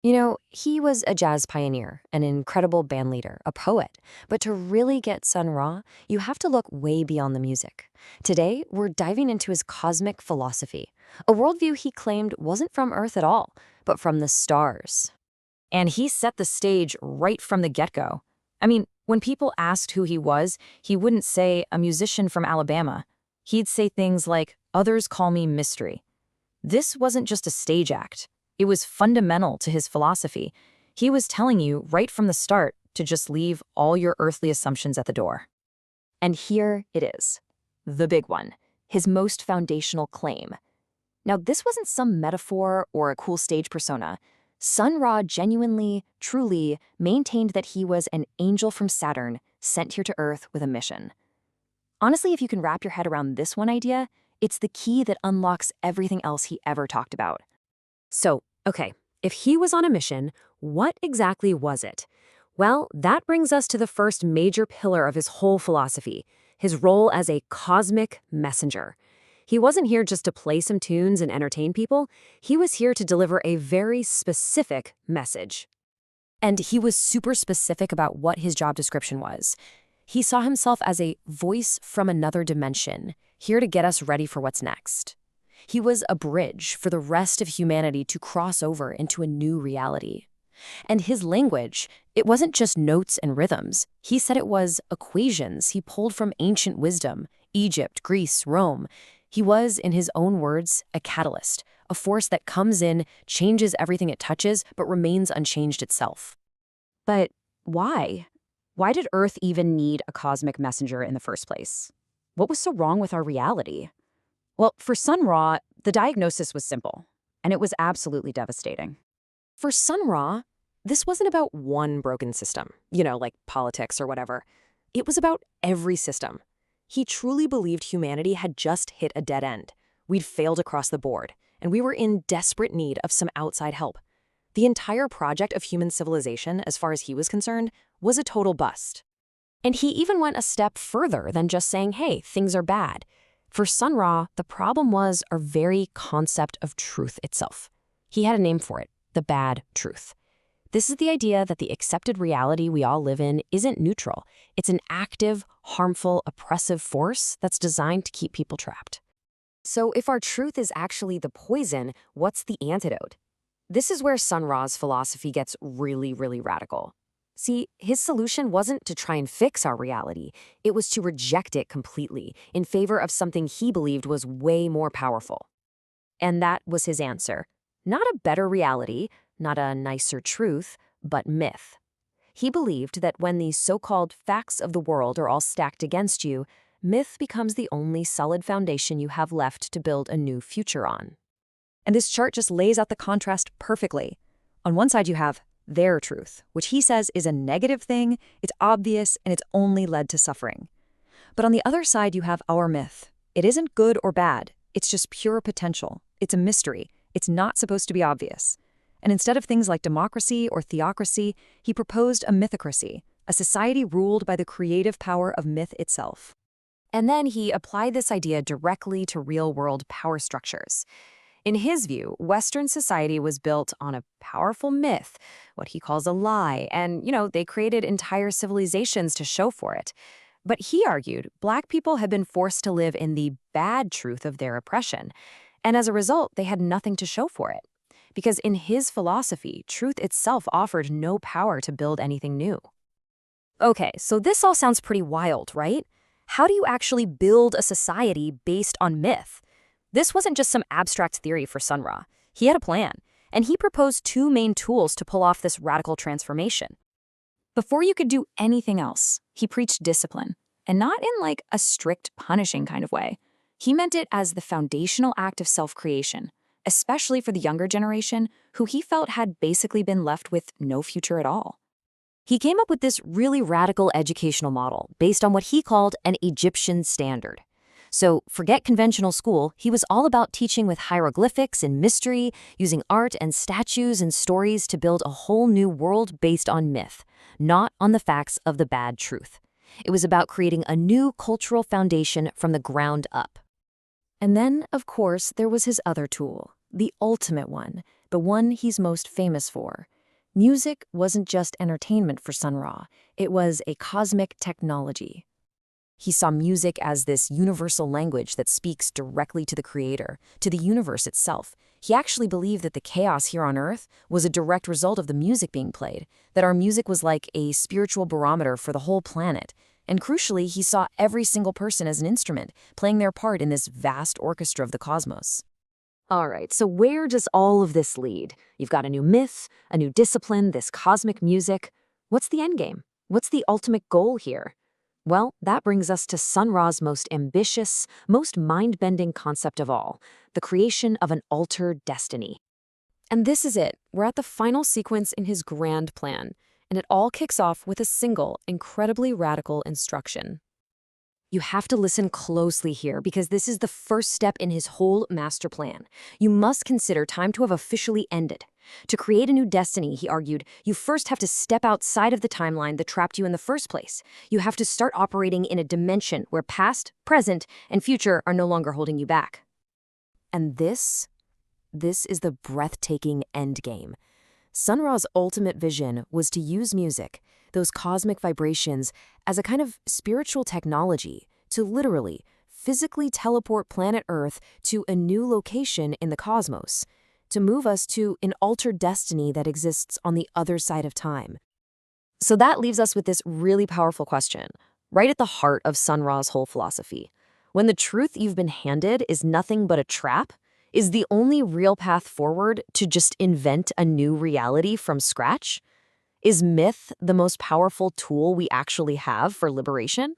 He was a jazz pioneer, an incredible band leader, a poet. But to really get Sun Ra, you have to look way beyond the music. Today, we're diving into his cosmic philosophy, a worldview he claimed wasn't from Earth at all, but from the stars. And he set the stage right from the get-go. I mean, when people asked who he was, he wouldn't say a musician from Alabama. He'd say things like, "Others call me mystery." This wasn't just a stage act. It was fundamental to his philosophy. He was telling you right from the start to just leave all your earthly assumptions at the door. And here it is, the big one, his most foundational claim. Now, this wasn't some metaphor or a cool stage persona. Sun Ra genuinely, truly maintained that he was an angel from Saturn sent here to Earth with a mission. Honestly, if you can wrap your head around this one idea, it's the key that unlocks everything else he ever talked about. So, okay, if he was on a mission, what exactly was it? Well, that brings us to the first major pillar of his whole philosophy, his role as a cosmic messenger. He wasn't here just to play some tunes and entertain people. He was here to deliver a very specific message. And he was super specific about what his job description was. He saw himself as a voice from another dimension, here to get us ready for what's next. He was a bridge for the rest of humanity to cross over into a new reality. And his language, it wasn't just notes and rhythms. He said it was equations he pulled from ancient wisdom, Egypt, Greece, Rome. He was, in his own words, a catalyst, a force that comes in, changes everything it touches, but remains unchanged itself. But why? Why did Earth even need a cosmic messenger in the first place? What was so wrong with our reality? Well, for Sun Ra, the diagnosis was simple, and it was absolutely devastating. For Sun Ra, this wasn't about one broken system, like politics or whatever. It was about every system. He truly believed humanity had just hit a dead end. We'd failed across the board, and we were in desperate need of some outside help. The entire project of human civilization, as far as he was concerned, was a total bust. And he even went a step further than just saying, hey, things are bad. For Sun Ra, the problem was our very concept of truth itself. He had a name for it, the bad truth. This is the idea that the accepted reality we all live in isn't neutral. It's an active, harmful, oppressive force that's designed to keep people trapped. So if our truth is actually the poison, what's the antidote? This is where Sun Ra's philosophy gets really, really radical. See, his solution wasn't to try and fix our reality. It was to reject it completely in favor of something he believed was way more powerful. And that was his answer. Not a better reality, not a nicer truth, but myth. He believed that when the so-called facts of the world are all stacked against you, myth becomes the only solid foundation you have left to build a new future on. And this chart just lays out the contrast perfectly. On one side you have their truth, which he says is a negative thing, it's obvious, and it's only led to suffering. But on the other side you have our myth. It isn't good or bad, it's just pure potential. It's a mystery. It's not supposed to be obvious. And instead of things like democracy or theocracy, he proposed a mythocracy, a society ruled by the creative power of myth itself. And then he applied this idea directly to real-world power structures. In his view, Western society was built on a powerful myth, what he calls a lie, and, they created entire civilizations to show for it. But he argued Black people had been forced to live in the bad truth of their oppression, and as a result, they had nothing to show for it. Because in his philosophy, truth itself offered no power to build anything new. Okay, so this all sounds pretty wild, right? How do you actually build a society based on myth? This wasn't just some abstract theory for Sun Ra. He had a plan, and he proposed two main tools to pull off this radical transformation. Before you could do anything else, he preached discipline, and not in like a strict punishing kind of way. He meant it as the foundational act of self-creation, especially for the younger generation who he felt had basically been left with no future at all. He came up with this really radical educational model based on what he called an Egyptian standard. So forget conventional school, he was all about teaching with hieroglyphics and mystery, using art and statues and stories to build a whole new world based on myth, not on the facts of the bad truth. It was about creating a new cultural foundation from the ground up. And then, of course, there was his other tool, the ultimate one, the one he's most famous for. Music wasn't just entertainment for Sun Ra, it was a cosmic technology. He saw music as this universal language that speaks directly to the creator, to the universe itself. He actually believed that the chaos here on Earth was a direct result of the music being played, that our music was like a spiritual barometer for the whole planet. And crucially, he saw every single person as an instrument, playing their part in this vast orchestra of the cosmos. All right, so where does all of this lead? You've got a new myth, a new discipline, this cosmic music. What's the endgame? What's the ultimate goal here? Well, that brings us to Sun Ra's most ambitious, most mind-bending concept of all, the creation of an altered destiny. And this is it. We're at the final sequence in his grand plan, and it all kicks off with a single, incredibly radical instruction. You have to listen closely here because this is the first step in his whole master plan. You must consider time to have officially ended. To create a new destiny, he argued, you first have to step outside of the timeline that trapped you in the first place. You have to start operating in a dimension where past, present, and future are no longer holding you back. And this is the breathtaking endgame. Sun Ra's ultimate vision was to use music, those cosmic vibrations, as a kind of spiritual technology to literally, physically teleport planet Earth to a new location in the cosmos, to move us to an altered destiny that exists on the other side of time. So that leaves us with this really powerful question, right at the heart of Sun Ra's whole philosophy. When the truth you've been handed is nothing but a trap, is the only real path forward to just invent a new reality from scratch? Is myth the most powerful tool we actually have for liberation?